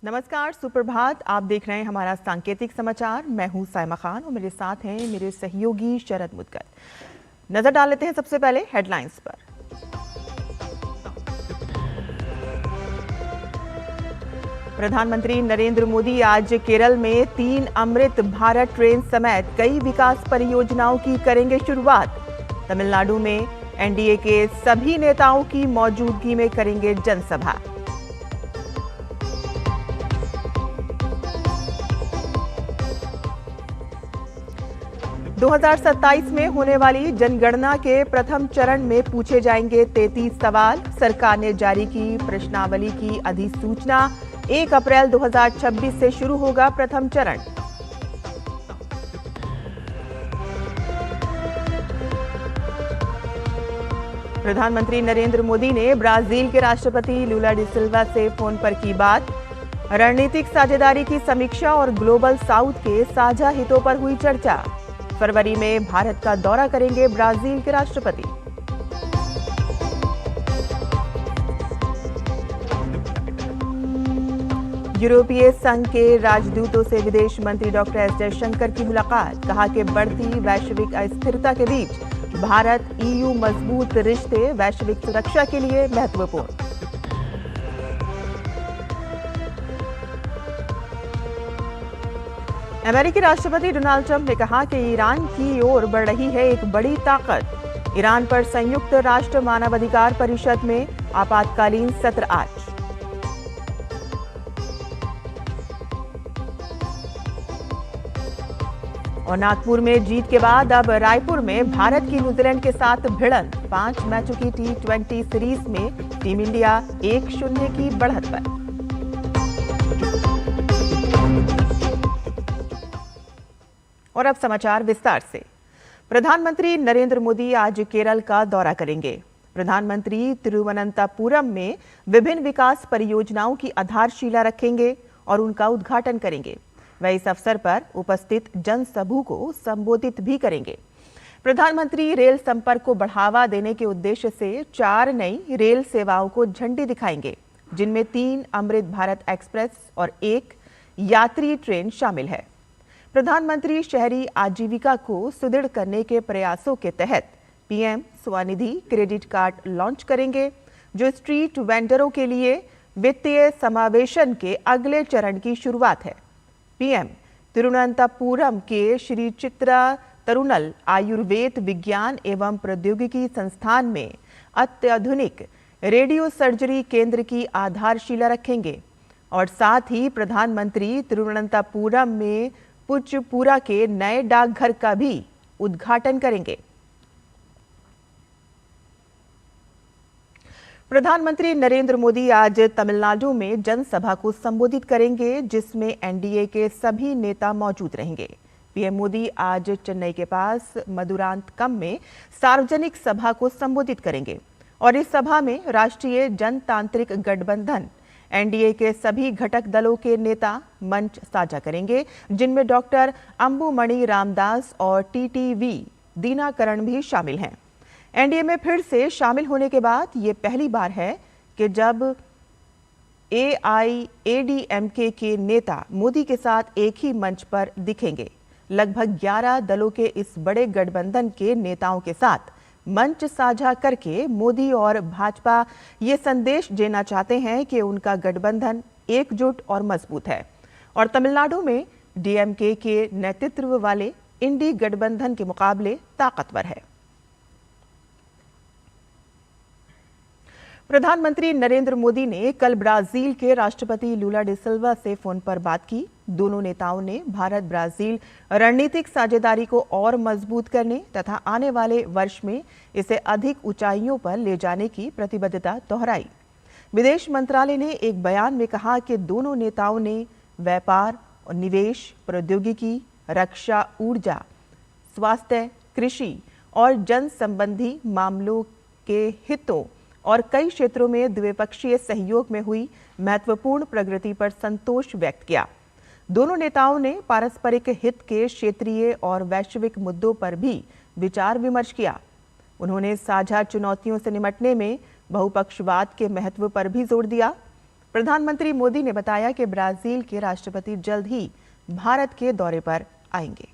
नमस्कार, सुप्रभात। आप देख रहे हैं हमारा सांकेतिक समाचार। मैं हूं साइमा खान और मेरे साथ हैं मेरे सहयोगी शरद मुदगल। नजर डाल लेते हैं सबसे पहले हेडलाइंस पर। प्रधानमंत्री नरेंद्र मोदी आज केरल में 3 अमृत भारत ट्रेन समेत कई विकास परियोजनाओं की करेंगे शुरुआत। तमिलनाडु में एनडीए के सभी नेताओं की मौजूदगी में करेंगे जनसभा। दो 2027 में होने वाली जनगणना के प्रथम चरण में पूछे जाएंगे 33 सवाल। सरकार ने जारी की प्रश्नावली की अधिसूचना। 1 अप्रैल 2026 से शुरू होगा प्रथम चरण। प्रधानमंत्री नरेंद्र मोदी ने ब्राजील के राष्ट्रपति लुला डी सिल्वा से फोन पर की बात। रणनीतिक साझेदारी की समीक्षा और ग्लोबल साउथ के साझा हितों पर हुई चर्चा। फरवरी में भारत का दौरा करेंगे ब्राजील के राष्ट्रपति। यूरोपीय संघ के राजदूतों से विदेश मंत्री डॉक्टर एस जयशंकर की मुलाकात। कहा कि बढ़ती वैश्विक अस्थिरता के बीच भारत ईयू मजबूत रिश्ते वैश्विक सुरक्षा के लिए महत्वपूर्ण। अमेरिकी राष्ट्रपति डोनाल्ड ट्रंप ने कहा कि ईरान की ओर बढ़ रही है एक बड़ी ताकत। ईरान पर संयुक्त राष्ट्र मानवाधिकार परिषद में आपातकालीन सत्र आज। और नागपुर में जीत के बाद अब रायपुर में भारत की न्यूजीलैंड के साथ भिड़ंत। 5 मैचों की T20 सीरीज में टीम इंडिया 1-0 की बढ़त पर। और अब समाचार विस्तार से। प्रधानमंत्री नरेंद्र मोदी आज केरल का दौरा करेंगे। प्रधानमंत्री तिरुवनंतपुरम में विभिन्न विकास परियोजनाओं की आधारशिला रखेंगे और उनका उद्घाटन करेंगे। वह इस अवसर पर उपस्थित जनसभा को संबोधित भी करेंगे। प्रधानमंत्री रेल संपर्क को बढ़ावा देने के उद्देश्य से 4 नई रेल सेवाओं को झंडी दिखाएंगे, जिनमें 3 अमृत भारत एक्सप्रेस और 1 यात्री ट्रेन शामिल है। प्रधानमंत्री शहरी आजीविका को सुदृढ़ करने के प्रयासों के तहत PM Svanidhi credit card launch करेंगे, जो स्ट्रीट वेंडरों के लिए वित्तीय समावेशन के अगले चरण की शुरुआत है। पीएम तिरुवनंतपुरम के श्री चित्रा तरुनल आयुर्वेद विज्ञान एवं प्रौद्योगिकी संस्थान में अत्याधुनिक रेडियो सर्जरी केंद्र की आधारशिला रखेंगे और साथ ही प्रधानमंत्री तिरुवनंतपुरम में पुचपुरा के नए डाकघर का भी उद्घाटन करेंगे। प्रधानमंत्री नरेंद्र मोदी आज तमिलनाडु में जनसभा को संबोधित करेंगे, जिसमें एनडीए के सभी नेता मौजूद रहेंगे। पीएम मोदी आज चेन्नई के पास मदुरांतकम में सार्वजनिक सभा को संबोधित करेंगे और इस सभा में राष्ट्रीय जनतांत्रिक गठबंधन एनडीए के सभी घटक दलों के नेता मंच साझा करेंगे, जिनमें डॉक्टर अंबुमणि रामदास और टीटीवी दीनाकरण भी शामिल हैं। एनडीए में फिर से शामिल होने के बाद ये पहली बार है कि जब एआईएडीएमके के नेता मोदी के साथ एक ही मंच पर दिखेंगे। लगभग 11 दलों के इस बड़े गठबंधन के नेताओं के साथ मंच साझा करके मोदी और भाजपा ये संदेश देना चाहते हैं कि उनका गठबंधन एकजुट और मजबूत है और तमिलनाडु में डीएमके के नेतृत्व वाले इंडी गठबंधन के मुकाबले ताकतवर है। प्रधानमंत्री नरेंद्र मोदी ने कल ब्राजील के राष्ट्रपति लुला डी सिल्वा से फोन पर बात की। दोनों नेताओं ने भारत ब्राजील रणनीतिक साझेदारी को और मजबूत करने तथा आने वाले वर्ष में इसे अधिक ऊंचाइयों पर ले जाने की प्रतिबद्धता दोहराई। विदेश मंत्रालय ने एक बयान में कहा कि दोनों नेताओं ने व्यापार और निवेश, प्रौद्योगिकी, रक्षा, ऊर्जा, स्वास्थ्य, कृषि और जन संबंधी मामलों के हितों और कई क्षेत्रों में द्विपक्षीय सहयोग में हुई महत्वपूर्ण प्रगति पर संतोष व्यक्त किया। दोनों नेताओं ने पारस्परिक हित के क्षेत्रीय और वैश्विक मुद्दों पर भी विचार विमर्श किया। उन्होंने साझा चुनौतियों से निपटने में बहुपक्षवाद के महत्व पर भी जोर दिया। प्रधानमंत्री मोदी ने बताया कि ब्राजील के राष्ट्रपति जल्द ही भारत के दौरे पर आएंगे।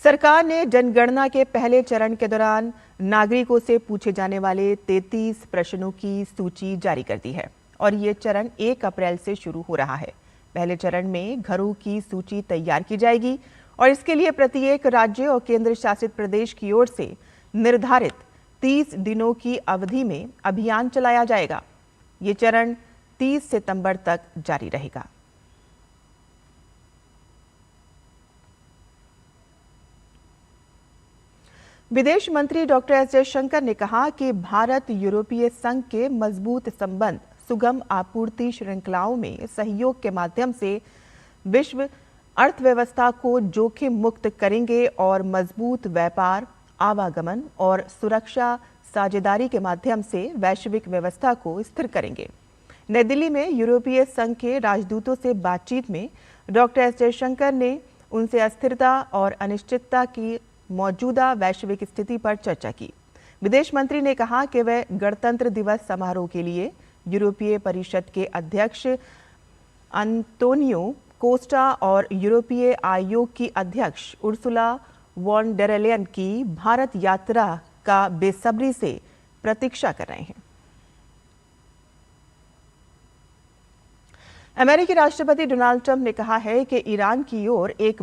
सरकार ने जनगणना के पहले चरण के दौरान नागरिकों से पूछे जाने वाले 33 प्रश्नों की सूची जारी कर दी है और ये चरण 1 अप्रैल से शुरू हो रहा है। पहले चरण में घरों की सूची तैयार की जाएगी और इसके लिए प्रत्येक राज्य और केंद्र शासित प्रदेश की ओर से निर्धारित 30 दिनों की अवधि में अभियान चलाया जाएगा। ये चरण 30 सितंबर तक जारी रहेगा। विदेश मंत्री डॉक्टर एस जयशंकर ने कहा कि भारत यूरोपीय संघ के मजबूत संबंध सुगम आपूर्ति श्रृंखलाओं में सहयोग के माध्यम से विश्व अर्थव्यवस्था को जोखिम मुक्त करेंगे और मजबूत व्यापार, आवागमन और सुरक्षा साझेदारी के माध्यम से वैश्विक व्यवस्था को स्थिर करेंगे। नई दिल्ली में यूरोपीय संघ के राजदूतों से बातचीत में डॉक्टर एस जयशंकर ने उनसे अस्थिरता और अनिश्चितता की मौजूदा वैश्विक स्थिति पर चर्चा की। विदेश मंत्री ने कहा कि वह गणतंत्र दिवस समारोह के लिए यूरोपीय परिषद के अध्यक्ष अंतोनियो कोस्टा और यूरोपीय आयोग की अध्यक्ष उर्सुला वॉन डेर लेयन की भारत यात्रा का बेसब्री से प्रतीक्षा कर रहे हैं। अमेरिकी राष्ट्रपति डोनाल्ड ट्रंप ने कहा है कि ईरान की ओर एक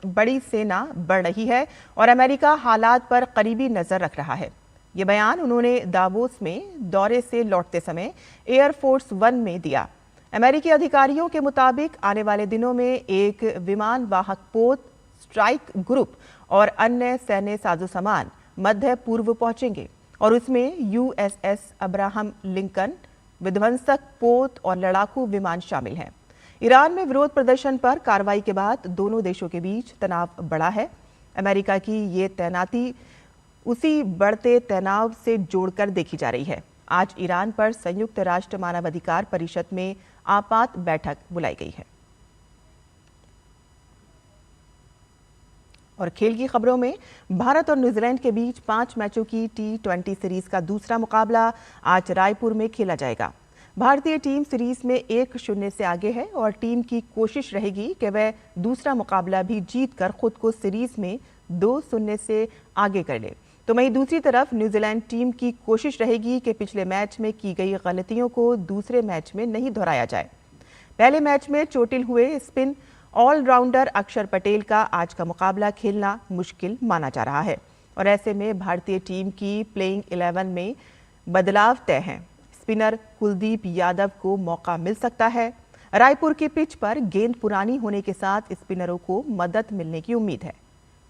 बड़ी सेना बढ़ रही है और अमेरिका हालात पर करीबी नजर रख रहा है। ये बयान उन्होंने दावोस में दौरे से लौटते समय एयरफोर्स 1 में दिया। अमेरिकी अधिकारियों के मुताबिक आने वाले दिनों में एक विमान वाहक पोत, स्ट्राइक ग्रुप और अन्य सैन्य साजोसामान मध्य पूर्व पहुंचेंगे और उसमें यूएसएस अब्राहम लिंकन, विध्वंसक पोत और लड़ाकू विमान शामिल हैं। ईरान में विरोध प्रदर्शन पर कार्रवाई के बाद दोनों देशों के बीच तनाव बढ़ा है। अमेरिका की ये तैनाती उसी बढ़ते तनाव से जोड़कर देखी जा रही है। आज ईरान पर संयुक्त राष्ट्र मानवाधिकार परिषद में आपात बैठक बुलाई गई है। और खेल की खबरों में भारत और न्यूजीलैंड के बीच 5 मैचों की T20 सीरीज का दूसरा मुकाबला आज रायपुर में खेला जाएगा। भारतीय टीम सीरीज में 1-0 से आगे है और टीम की कोशिश रहेगी कि वह दूसरा मुकाबला भी जीतकर खुद को सीरीज में 2-0 से आगे कर ले। तो वहीं दूसरी तरफ न्यूजीलैंड टीम की कोशिश रहेगी कि पिछले मैच में की गई गलतियों को दूसरे मैच में नहीं दोहराया जाए। पहले मैच में चोटिल हुए स्पिन ऑलराउंडर अक्षर पटेल का आज का मुकाबला खेलना मुश्किल माना जा रहा है और ऐसे में भारतीय टीम की प्लेइंग 11 में बदलाव तय है। स्पिनर कुलदीप यादव को मौका मिल सकता है। रायपुर की पिच पर गेंद पुरानी होने के साथ स्पिनरों को मदद मिलने की उम्मीद है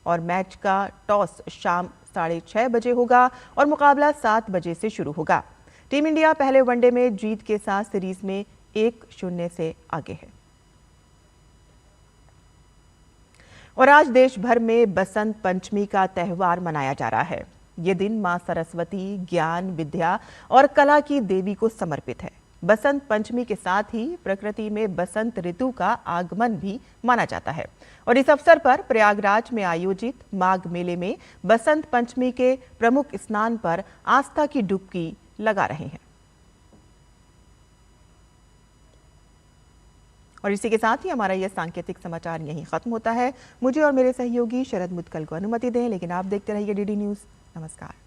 और मैच का टॉस शाम 6:30 बजे होगा और मुकाबला 7 बजे से शुरू होगा। टीम इंडिया पहले वनडे में जीत के साथ सीरीज में 1-0 से आगे है। और आज देश भर में बसंत पंचमी का त्योहार मनाया जा रहा है। ये दिन मां सरस्वती, ज्ञान, विद्या और कला की देवी को समर्पित है। बसंत पंचमी के साथ ही प्रकृति में बसंत ऋतु का आगमन भी माना जाता है और इस अवसर पर प्रयागराज में आयोजित माघ मेले में बसंत पंचमी के प्रमुख स्नान पर आस्था की डुबकी लगा रहे हैं। और इसी के साथ ही हमारा यह सांकेतिक समाचार यहीं खत्म होता है। मुझे और मेरे सहयोगी शरद मुदगल को अनुमति दें, लेकिन आप देखते रहिए डीडी न्यूज़। नमस्कार।